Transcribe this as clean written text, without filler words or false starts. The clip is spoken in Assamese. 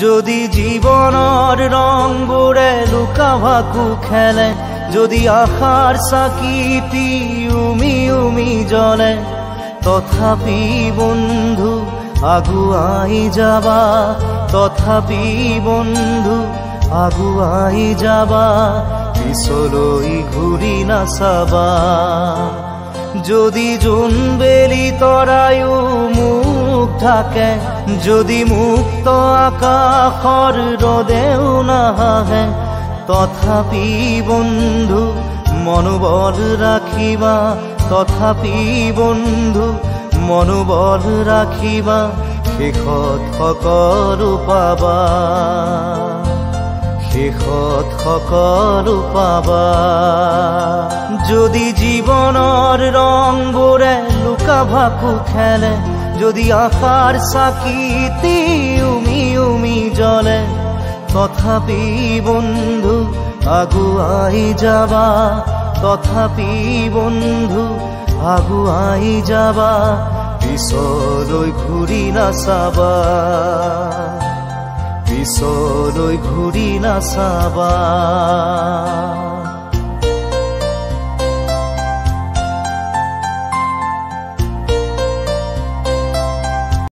যদি জীবনৰ ৰংবোৰে লুকা ভাকু খেলে, যদি আশাৰ চাকিটি উমি উমি জ্বলে, তথাপি বন্ধু আগুৱাই যাবা, তথাপি বন্ধু আগুৱাই যাবা, পিছলৈ ঘূৰি নাচাবা। যদি জোনবেলি তৰায়ো মুখ ঢাকে, যদি মুক্ত আকাশৰ ৰদেও নাহে, তথাপি বন্ধু মনোবল ৰাখিবা, তথাপি বন্ধু মনোবল ৰাখিবা, শেষত সকলো পাবা, শেষত সকলো পাবা। যদি জীৱনৰ ৰংবোৰে লুকা ভাকু খেলে, যদি আশাৰ চাকিটি উমি উমি জ্বলে, তথাপি বন্ধু আগুৱাই যাবা, তথাপি বন্ধু আগুৱাই যাবা, পিছলৈ ঘূৰি নাচাবা, পিছলৈ ঘূৰি নাচাবা।